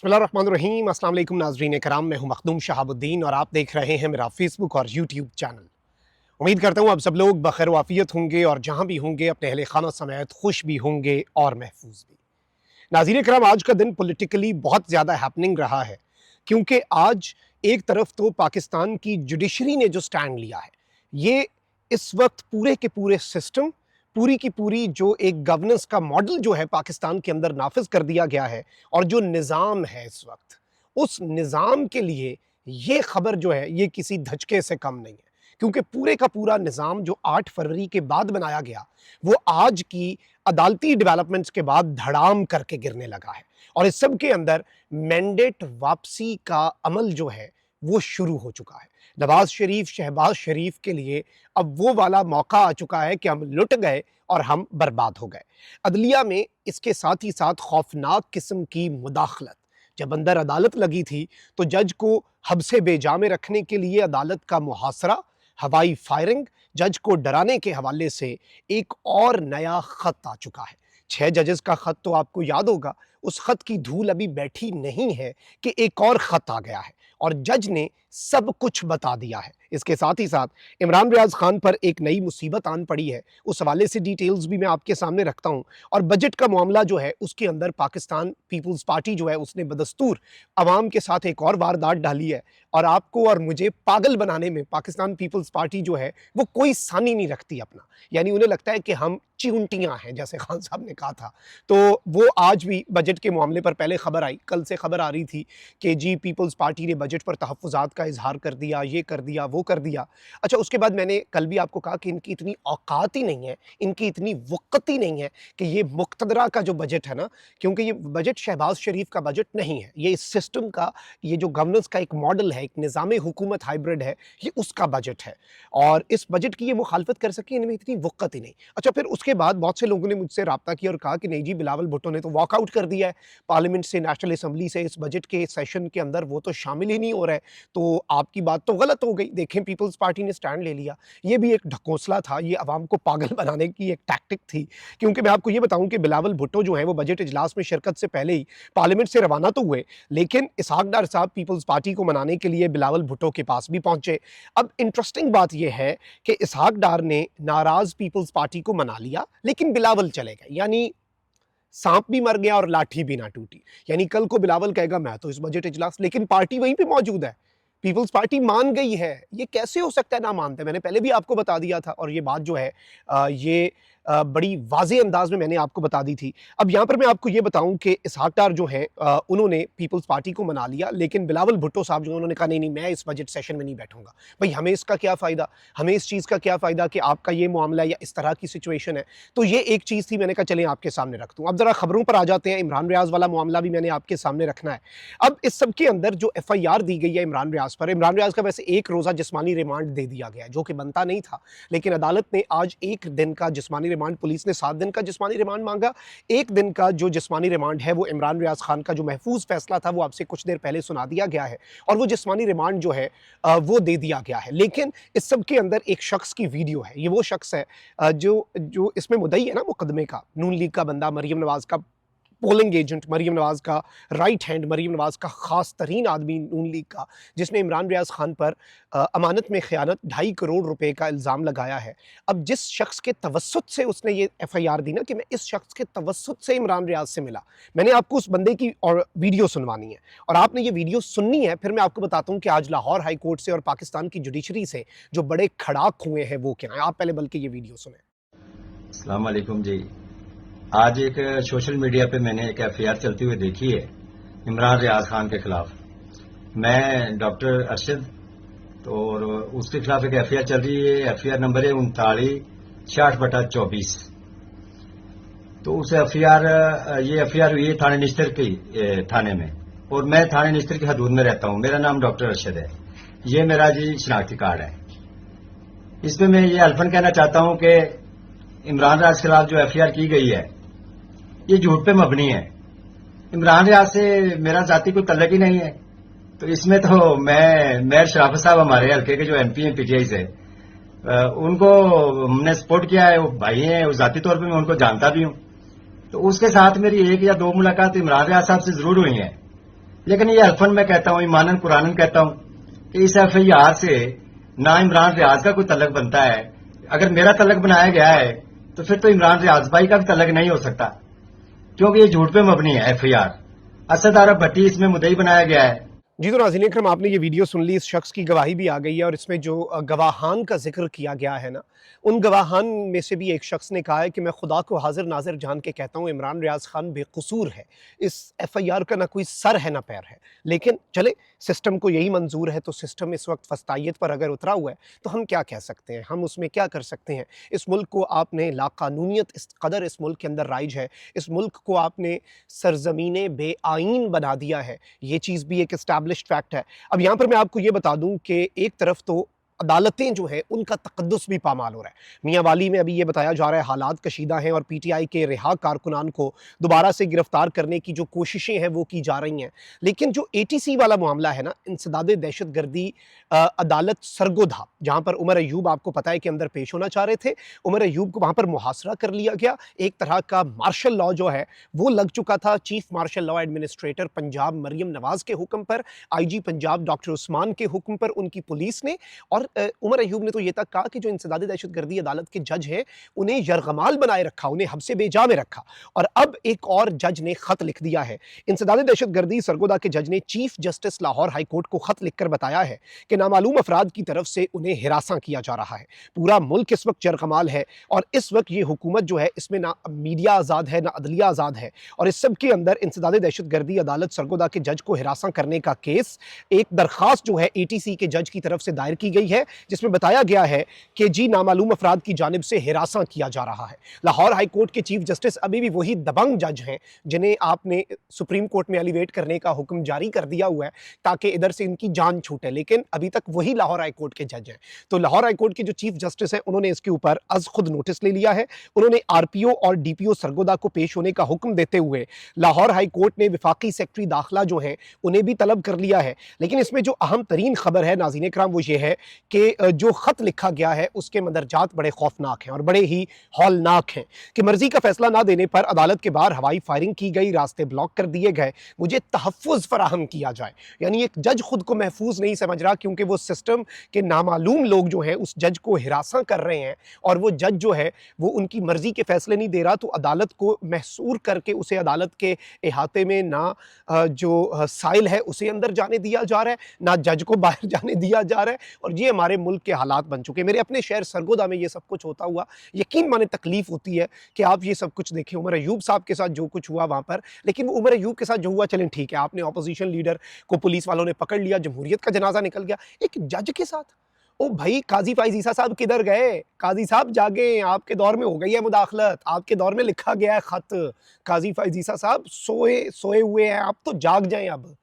बिस्मिल्लाहिर्रहमानिर्रहीम। अस्सलाम वालेकुम नाज़रीन कराम, मैं हूं मखदूम शहाबुद्दीन और आप देख रहे हैं मेरा फेसबुक और यूट्यूब चैनल। उम्मीद करता हूं आप सब लोग बखैर वाफियत होंगे और जहां भी होंगे अपने अहले खाना समेत खुश भी होंगे और महफूज भी। नाज़रीन कराम, आज का दिन पॉलिटिकली बहुत ज़्यादा हैपनिंग रहा है, क्योंकि आज एक तरफ तो पाकिस्तान की जुडिशरी ने जो स्टैंड लिया है, ये इस वक्त पूरे के पूरे सिस्टम, पूरी की पूरी जो एक गवर्नेंस का मॉडल जो है पाकिस्तान के अंदर नाफिज कर दिया गया है, और जो निज़ाम है इस वक्त, उस निज़ाम के लिए ये खबर जो है ये किसी धचके से कम नहीं है। क्योंकि पूरे का पूरा निज़ाम जो 8 फरवरी के बाद बनाया गया, वो आज की अदालती डेवलपमेंट्स के बाद धड़ाम करके गिरने लगा है। और इस सब के अंदर मैंडेट वापसी का अमल जो है वो शुरू हो चुका है। नवाज शरीफ, शहबाज शरीफ के लिए अब वो वाला मौका आ चुका है कि हम लुट गए और हम बर्बाद हो गए। अदलिया में इसके साथ ही साथ खौफनाक किस्म की मुदाखलत, जब अंदर अदालत लगी थी तो जज को हब्से बेजा में रखने के लिए अदालत का मुहासरा, हवाई फायरिंग, जज को डराने के हवाले से एक और नया खत आ चुका है। 6 जजेस का खत तो आपको याद होगा, उस खत की धूल अभी बैठी नहीं है कि एक और खत आ गया है और जज ने सब कुछ बता दिया है। इसके साथ ही साथ इमरान रियाज खान पर एक नई मुसीबत आन पड़ी है, उस हवाले से डिटेल्स भी मैं आपके सामने रखता हूं। और बजट का मामला जो है उसके अंदर पाकिस्तान पीपल्स पार्टी जो है उसने बदस्तूर अवाम के साथ एक और वारदात डाली है, और आपको और मुझे पागल बनाने में पाकिस्तान पीपल्स पार्टी जो है वो कोई सानी नहीं रखती अपना। यानी उन्हें लगता है कि हम चिउंटियां हैं, जैसे खान साहब ने कहा था। तो वो आज भी बजट के मामले पर पहले खबर आई, कल से खबर आ रही थी कि जी पीपल्स पार्टी ने बजट पर तहफ़्फ़ुज़ात का इजहार कर दिया, ये कर दिया, वो कर दिया। अच्छा, उसके बाद मैंने कल भी आपको कहा कि इनकी इतनी औकात ही नहीं है, इनकी इतनी वक़्त ही नहीं है कि ये मुक़्तदरा का जो बजट है ना, क्योंकि ये बजट शहबाज शरीफ का बजट नहीं है, ये इस सिस्टम का, ये जो गवर्नेंस का एक मॉडल है, एक निज़ाम हुकूमत हाइब्रिड है, ये उसका बजट है। और इस बजट की ये मुखालफत कर सके, इनमें इतनी वक़्त ही नहीं। अच्छा, फिर उसके बाद बहुत से लोगों ने मुझसे राब्ता किया और कहा कि नहीं जी, बिलावल भुट्टो ने तो वॉकआउट कर दिया है पार्लियामेंट से, नेशनल असम्बली से, इस बजट के सेशन के अंदर वो तो शामिल ही नहीं हो रहा है, तो आपकी बात तो गलत हो गई। देखें, पीपल्स पार्टी ने स्टैंड ले लिया, ये भी एक ढकोसला था, ये अवाम को पागल बनाने की एक टैक्टिक थी। क्योंकि मैं आपको ये बताऊं कि बिलावल भुट्टो जो है वो बजट इजलास में शिरकत से पहले ही पार्लियामेंट से रवाना तो हुए, लेकिन इसहाक डार साहब पीपल्स पार्टी को मनाने के लिए बिलावल भुट्टो के पास भी पहुंचे। अब इंटरेस्टिंग बात यह है कि इसहाक डार ने नाराज पीपल्स पार्टी को मना लिया, लेकिन बिलावल चले गए। यानी सांप भी मर गया और लाठी भी ना टूटी। यानी कल को बिलावल कहेगा मैं तो इस बजट इजलास, लेकिन पार्टी वहीं पे मौजूद है, पीपल्स पार्टी मान गई है। ये कैसे हो सकता है ना मानते? मैंने पहले भी आपको बता दिया था और ये बात जो है ये बड़ी वाज़े अंदाज में मैंने आपको बता दी थी। अब यहाँ पर मैं आपको ये बताऊं कि इसहाक डार जो हैं उन्होंने पीपल्स पार्टी को मना लिया, लेकिन बिलावल भुट्टो साहब जो उन्होंने कहा नहीं नहीं, मैं इस बजट सेशन में नहीं बैठूंगा। भाई, हमें इसका क्या फ़ायदा, हमें इस चीज़ का क्या फ़ायदा कि आपका ये मामला या इस तरह की सिचुएशन है। तो ये एक चीज़ थी, मैंने कहा चलें आपके सामने रख दूँ। अब ज़रा खबरों पर आ जाते हैं। इमरान रियाज वाला मामला भी मैंने आपके सामने रखना है। अब इस सब के अंदर जो FIR दी गई है इमरान रियाज पर, इमरान रियाज का वैसे एक रोज़ा जिस्मानी रिमांड दे दिया गया है, जो कि बनता नहीं था, लेकिन अदालत ने आज 1 दिन का जिस्मानी रिमांड, पुलिस ने 7 दिन का जिस्मानी रिमांड मांगा। 1 दिन का जो जिस्मानी रिमांड है वो इमरान रियाज खान का जो महफूज फैसला था वो आपसे कुछ देर पहले सुना दिया गया है, और वो जिस्मानी रिमांड जो है वो दे दिया गया है। लेकिन इस सब के अंदर एक शख्स की वीडियो है, ये वो शख्स है जो जो इसमें मुद्दई है ना मुकदमे का, नून लीग का बंदा, मरियम नवाज का पोलिंग एजेंट, मरियम नवाज का राइट हैंड, मरियम नवाज का खास तरीन आदमी नून लीग का, जिसने इमरान रियाज खान पर अमानत में खयानत 2.5 करोड़ रुपए का इल्ज़ाम लगाया है। अब जिस शख्स के तवस्सुत से उसने ये FIR दी ना, कि मैं इस शख्स के तवस्सुत से इमरान रियाज से मिला, मैंने आपको उस बंदे की और वीडियो सुनवानी है और आपने ये वीडियो सुननी है। फिर मैं आपको बताता हूँ कि आज लाहौर हाई कोर्ट से और पाकिस्तान की जुडिशरी से जो बड़े खड़ाक हुए हैं वो क्या है। आप पहले बल्कि ये वीडियो सुने। अस्सलाम वालेकुम जी। आज एक सोशल मीडिया पे मैंने एक FIR चलती हुई देखी है इमरान रियाज खान के खिलाफ। मैं डॉक्टर अरशद, और उसके खिलाफ एक FIR चल रही है। FIR नंबर है 39/64/24। तो उस ये FIR हुई है थाने निश्तर की थाने में, और मैं थाने निश्तर की हदूद में रहता हूं। मेरा नाम डॉक्टर अरशद है, ये मेरा जी शनाख्ती कार्ड है। इसमें मैं ये अल्फन कहना चाहता हूं कि इमरान रियाज के खिलाफ जो FIR की गई है ये झूठ पे मबनी है। इमरान रियाज से मेरा जाति कोई तल्लक ही नहीं है। तो इसमें तो मैं मेयर शराफत साहब, हमारे हल्के के जो MP हैं PTI से, उनको हमने सपोर्ट किया है, वो भाई हैं, वो जाती तौर पे मैं उनको जानता भी हूं। तो उसके साथ मेरी 1 या 2 मुलाकात इमरान रियाज साहब से जरूर हुई है। लेकिन ये हल्फन मैं कहता हूँ, ईमानन कुरानन कहता हूँ कि इस FIR से ना इमरान रियाज का कोई तलक बनता है। अगर मेरा तलक बनाया गया है तो फिर तो इमरान रियाज भाई का भी तलक नहीं हो सकता, क्योंकि ये झूठ पे मबनी है FIR। असद अरब भट्टी इसमें मुद्दई बनाया गया है। जी तो नाज़रीन इकराम, आपने ये वीडियो सुन ली, इस शख्स की गवाही भी आ गई है और इसमें जो गवाहान का जिक्र किया गया है ना, उन गवाहान में से भी एक शख्स ने कहा है कि मैं खुदा को हाजिर नाजिर जान के कहता हूँ इमरान रियाज खान बेकसूर है, इस FIR का ना कोई सर है ना पैर है। लेकिन चले, सिस्टम को यही मंजूर है तो सिस्टम इस वक्त फस्तायत पर अगर उतरा हुआ है तो हम क्या कह सकते हैं, हम उसमें क्या कर सकते हैं। इस मुल्क को आपने लाकानूनियत इस कदर इस मुल्क के अंदर राइज है, इस मुल्क को आपने सरजमीन बेआइन बना दिया है, ये चीज़ भी एक इस्टेब्लिश्ड फैक्ट है। अब यहाँ पर मैं आपको ये बता दूँ कि एक तरफ तो अदालतें जो हैं उनका तकद्दुस भी पामाल हो रहा है। मियाँ वाली में अभी ये बताया जा रहा है हालात कशीदा हैं और PTI के रिहा कारकुनान को दोबारा से गिरफ्तार करने की जो कोशिशें हैं वो की जा रही हैं। लेकिन जो ATC वाला मामला है ना, इंसदाद दहशतगर्दी अदालत सरगोधा, जहाँ पर उमर अयूब आपको पता है कि अंदर पेश होना चाह रहे थे, उमर अयूब को वहाँ पर मुहासरा कर लिया गया। एक तरह का मार्शल लॉ जो है वो लग चुका था। Chief martial law administrator Punjab Maryam Nawaz के हुक्म पर, IG पंजाब डॉक्टर उस्मान के हुक्म पर उनकी पुलिस ने, और उमर अयूब ने तो ये तक कहा कि जो इंसदाद दहशतगर्दी अदालत के जज हैं उन्हें यरगमाल बनाए रखा, उन्हें हब्से बेजा में रखा। और अब एक और जज ने खत लिख दिया है, इंसदाद दहशतगर्दी सरगोदा के जज ने chief justice Lahore high court को खत लिखकर बताया है कि नामालूम अफराद की तरफ से उन्हें हिरासा किया जा रहा है। पूरा मुल्क इस वक्त यरगमाल है और इस वक्त ये हुकूमत जो है इसमें ना मीडिया आज़ाद है ना अदलिया आज़ाद है, और इस सब के अंदर इंसदाद दहशतगर्दी अदालत सरगोदा के जज को हिरासा करने का केस, एक दरखास्त जो है ATC के जज की तरफ से दायर की गई है जिसमें बताया गया है कि जी नामालूम अफराद की जानिब से हिरासा किया जा रहा है। लाहौर हाई कोर्ट के चीफ जस्टिस अभी भी वही दबंग जज हैं जिन्हें आपने सुप्रीम कोर्ट में एलिवेट करने का हुक्म जारी कर दिया हुआ है ताकि इधर से इनकी जान छूटे, लेकिन अभी तक वही लाहौर हाई कोर्ट के जज हैं। तो लाहौर हाई कोर्ट के जो चीफ जस्टिस हैं उन्होंने इसके ऊपर अज खुद नोटिस ले लिया है। उन्होंने RPO और DPO सरगोदा को पेश होने का हुक्म देते हुए लाहौर हाई कोर्ट ने विफाकी सेक्रेटरी दाखिला जो है उन्हें भी तलब कर लिया है। लेकिन इसमें जो अहम तरीन खबर है नाज़रीन इकराम वो ये है कि जो खत लिखा गया है उसके मंदरजात बड़े खौफनाक हैं और बड़े ही हौलनाक हैं कि मर्जी का फैसला ना देने पर अदालत के बाहर हवाई फायरिंग की गई, रास्ते ब्लॉक कर दिए गए, मुझे तहफ़्फ़ुज़ फराहम किया जाए। यानी एक जज खुद को महफूज नहीं समझ रहा क्योंकि वो सिस्टम के नामालूम लोग जो हैं उस जज को हिरासा कर रहे हैं और वो जज जो है वो उनकी मर्जी के फैसले नहीं दे रहा, तो अदालत को महसूर करके उसे अदालत के इहाते में ना जो साइल है उसे अंदर जाने दिया जा रहा है, ना जज को बाहर जाने दिया जा रहा है। और ये हमारे मुल्क के हालात बन चुके हैं। मेरे अपने शहर सरगोदा में ये सब कुछ होता हुआ यकीन माने तकलीफ होती है कि आप ये सब कुछ देखें। उमर अयूब साहब के साथ जो कुछ हुआ वहाँ पर, लेकिन वो उमर अयूब के साथ जो हुआ चलें ठीक है, आपने अपोजिशन लीडर को पुलिस वालों ने पकड़ लिया, जमहूरियत का जनाजा निकल गया। एक जज के साथ, ओ भाई काजी फाइज ईसा साहब किधर गए? काजी साहब जागे, आपके दौर में हो गई है मुदाखलत, आपके दौर में लिखा गया है खत। काजी फाइज ईसा साहब सोए हुए हैं, आप तो जाग जाएं अब,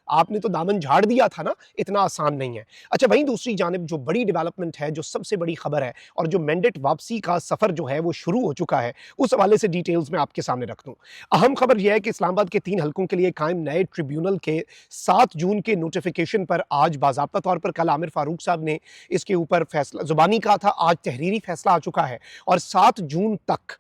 आपने तो दामन झाड़ दिया था ना, इतना आसान नहीं है। अच्छा, वहीं दूसरी जानिब जो बड़ी डेवलपमेंट है, जो सबसे बड़ी खबर है और जो मैंडेट वापसी का सफ़र जो है वो शुरू हो चुका है, उस हवाले से डिटेल्स मैं आपके सामने रख दूं। अहम खबर यह है कि इस्लामाबाद के 3 हलकों के लिए कायम नए ट्रिब्यूनल के 7 जून के नोटिफिकेशन पर आज बाज़ाब्ता तौर पर, कल आमिर फारूक साहब ने इसके ऊपर फैसला ज़ुबानी कहा था, आज तहरीरी फैसला आ चुका है और 7 जून तक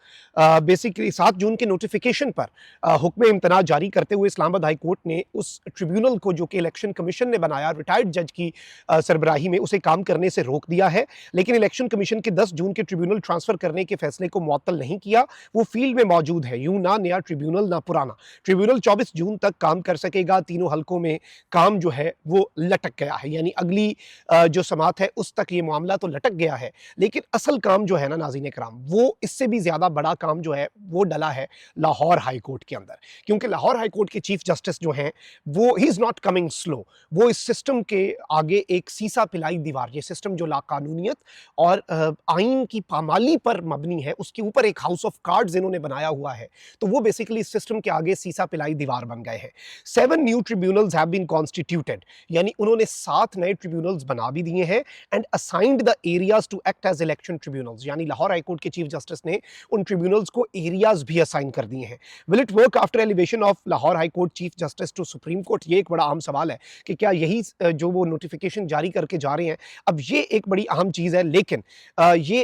बेसिकली 7 जून के नोटिफिकेशन पर हुक्म इम्तना जारी करते हुए इस्लामाबाद हाई कोर्ट ने उस ट्रिब्यूनल को जो कि इलेक्शन कमीशन ने बनाया रिटायर्ड जज की सरबराही में, उसे काम करने से रोक दिया है। लेकिन इलेक्शन कमीशन के 10 जून के ट्रिब्यूनल ट्रांसफर करने के फैसले को मुअत्तल नहीं किया, वो फील्ड में मौजूद है। यूं ना नया ट्रिब्यूनल ना पुराना ट्रिब्यूनल 24 जून तक काम कर सकेगा। तीनों हलकों में काम जो है वो लटक गया है, यानी अगली जो समात है उस तक ये मामला तो लटक गया है, लेकिन असल काम जो है ना नाज़रीन कराम, वो इससे भी ज्यादा बड़ा काम जो है वो डला है लाहौर हाई कोर्ट के अंदर। क्योंकि लाहौर हाई कोर्ट के चीफ जस्टिस जो हैं वो he is not coming slow, वो इस सिस्टम के आगे एक सीसा पिलाई दीवार, ये सिस्टम जो लाकानूनियत और आइन की पामाली पर मबनी है उसके ऊपर एक हाउस ऑफ कार्ड्स इन्होंने बनाया हुआ है, तो वो बेसिकली इस सिस्टम के आगे सीसा पिलाई दीवार बन गए हैं। 7 new tribunals have been constituted, यानी उन्होंने 7 नए ट्रिब्यूनल्स बना भी दिए हैं and assigned the areas to act as election tribunals, यानी लाहौर हाई कोर्ट के चीफ जस्टिस ने उन ट्रिब्यूनल्स को एरियाज भी असाइन कर दिए हैं। Will it work after elevation of Lahore high court chief justice to supreme court, ये एक बड़ा अहम सवाल है कि क्या यही जो वो नोटिफिकेशन जारी करके जा रहे हैं, अब ये एक बड़ी अहम चीज़ है। लेकिन ये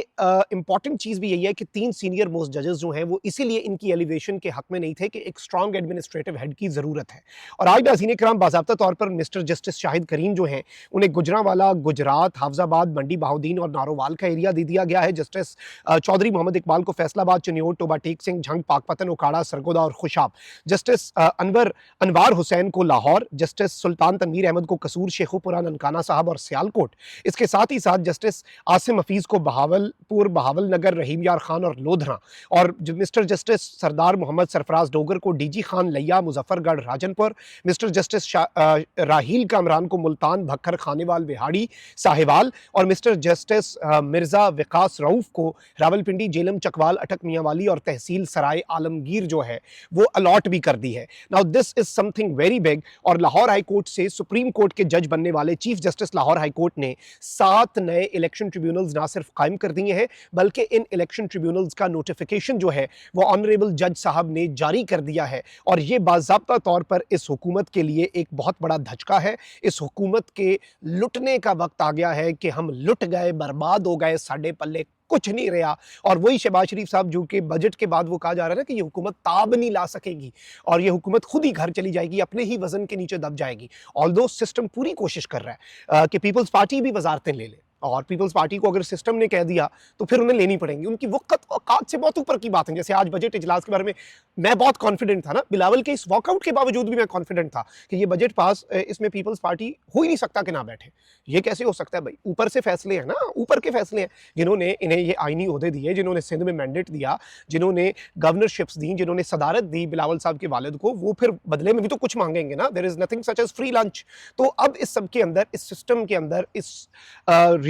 इंपॉर्टेंट चीज़ भी यही है कि 3 सीनियर मोस्ट जजेस जो हैं वो इसीलिए इनकी एलिवेशन के हक में नहीं थे कि एक स्ट्रॉन्ग एडमिनिस्ट्रेटिव हेड की ज़रूरत है। और आज नाज़रीन किराम, बाज़ाब्ता तौर पर मिस्टर जस्टिस शाहिद करीम जो हैं उन्हें गुजरांवाला, गुजरात, हाफजाबाद, मंडी बहाउद्दीन और नारोवाल का एरिया दे दिया गया है। जस्टिस चौधरी मोहम्मद इकबाल को फैसलाबाद, चिन्योट, टोबा टेक सिंह, झंग, पाकपतन, उकाड़ा, सरगोदा और खुशाब। जस्टिस अनवार हुसैन को लाहौर, जस्टिस सुल्तान तनवीर अहमद को कसूर, शेखुपुरा, ननकाना साहब और सियालकोट। इसके साथ ही साथ जस्टिस आसिम हफीज़ को बहावलपुर, बहावल नगर, रहीम यार खान और लोधरा। और मिस्टर जस्टिस सरदार मोहम्मद सरफराज डोगर को डीजी खान लिया, मुजफ्फरगढ़, राजनपुर। मिस्टर जस्टिस राहील कामरान को मुल्तान, भक्खर, खानेवाल, बिहाड़ी, साहिवाल। और मिस्टर जस्टिस मिर्जा विकास रऊफ को रावलपिंडी, जेलम, चकवाल, अटक, मियांवाली और तहसील सराय आलमगीर जो है वो अलॉट भी कर दी है। Now this is something very big. और लाहौर हाई कोर्ट से सुप्रीम कोर्ट के जज बनने वाले chief justice Lahore high court ने 7 नए इलेक्शन ट्रिब्यूनल्स ना सिर्फ कायम कर दिए हैं, बल्कि इन इलेक्शन ट्रिब्यूनल्स का नोटिफिकेशन जो है वो ऑनरेबल जज साहब ने जारी कर दिया है। और ये बाज़ाब्ता तौर पर इस हुकूमत के लिए एक बहुत बड़ा धचका है। इस हुकूमत के लुटने का वक्त आ गया है कि हम लुट गए, बर्बाद हो गए, साडे पल्ले कुछ नहीं रहा। और वही शहबाज शरीफ साहब जो कि बजट के बाद वो कहा जा रहा है ना कि ये हुकूमत ताब नहीं ला सकेगी और ये हुकूमत खुद ही घर चली जाएगी, अपने ही वजन के नीचे दब जाएगी। ऑल्दो सिस्टम पूरी कोशिश कर रहा है कि पीपल्स पार्टी भी वजारतें ले ले, और पीपल्स पार्टी को अगर सिस्टम ने कह दिया तो फिर उन्हें लेनी पड़ेंगी। उनकी वक़्त औकात से बहुत ऊपर की बात है। जैसे आज बजट इजलास के बारे में मैं बहुत कॉन्फिडेंट था ना, बिलावल के इस वॉकआउट के बावजूद भी मैं कॉन्फिडेंट था कि ये बजट पास, इसमें पीपल्स पार्टी हो ही नहीं सकता कि ना बैठे। ये कैसे हो सकता है भाई? ऊपर से फैसले हैं ना, ऊपर के फैसले हैं। जिन्होंने इन्हें ये आईनी ओहदे दिए, जिन्होंने सिंध में मैंडेट दिया, जिन्होंने गवर्नरशिप्स दी, जिन्होंने सदारत दी बिलावल साहब के वालिद को, वो फिर बदले में भी तो कुछ मांगेंगे ना। There is nothing such as free lunch. तो अब इस सब के अंदर, इस सिस्टम के अंदर, इस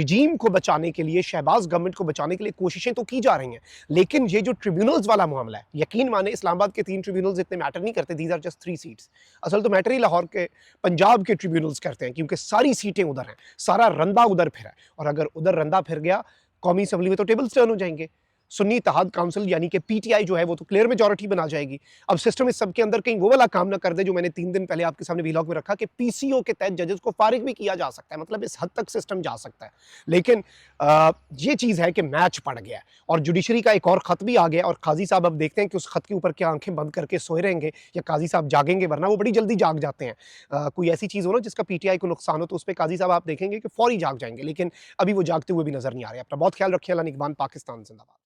रिजीम को बचाने के लिए, शहबाज गवर्नमेंट को बचाने के लिए कोशिशें तो की जा रही हैं। लेकिन ये जो ट्रिब्यूनल्स वाला मामला है, यकीन माने इस्लामाबाद के 3 ट्रिब्यूनल्स इतने मैटर नहीं करते। These are just 3 seats. असल तो मैटर ही लाहौर के, पंजाब के ट्रिब्यूनल्स करते हैं, क्योंकि सारी सीटें उधर हैं, सारा रंदा उधर फिरा है। और अगर उधर रंदा फिर गया, कौमी असम्बली में तो टेबल्स टर्न हो जाएंगे। सुन्नी इत्तेहाद काउंसिल यानी कि पीटीआई जो है वो तो क्लियर मेजॉरिटी बना जाएगी। अब सिस्टम इस सब के अंदर कहीं वो वाला काम ना कर दे जो मैंने 3 दिन पहले आपके सामने व्लॉग में रखा कि पीसीओ के तहत जजेस को फारिग भी किया जा सकता है। मतलब इस हद तक सिस्टम जा सकता है। लेकिन ये चीज़ है कि मैच पड़ गया है और जुडिशरी का एक और खत भी आ गया। और काजी साहब अब देखते हैं कि उस खत के ऊपर क्या आंखें बंद करके सोए रहेंगे या काजी साहब जागेंगे, वरना वो बड़ी जल्दी जाग जाते हैं। कोई ऐसी चीज़ हो ना जिसका पीटीआई को नुकसान हो तो उस पर काजी साहब आप देखेंगे कि फौरी जाग जाएंगे। लेकिन अभी वो जागते हुए भी नजर नहीं आ रहे। अपना बहुत ख्याल रखिए। अल्लाह निगहबान। पाकिस्तान जिंदाबाद।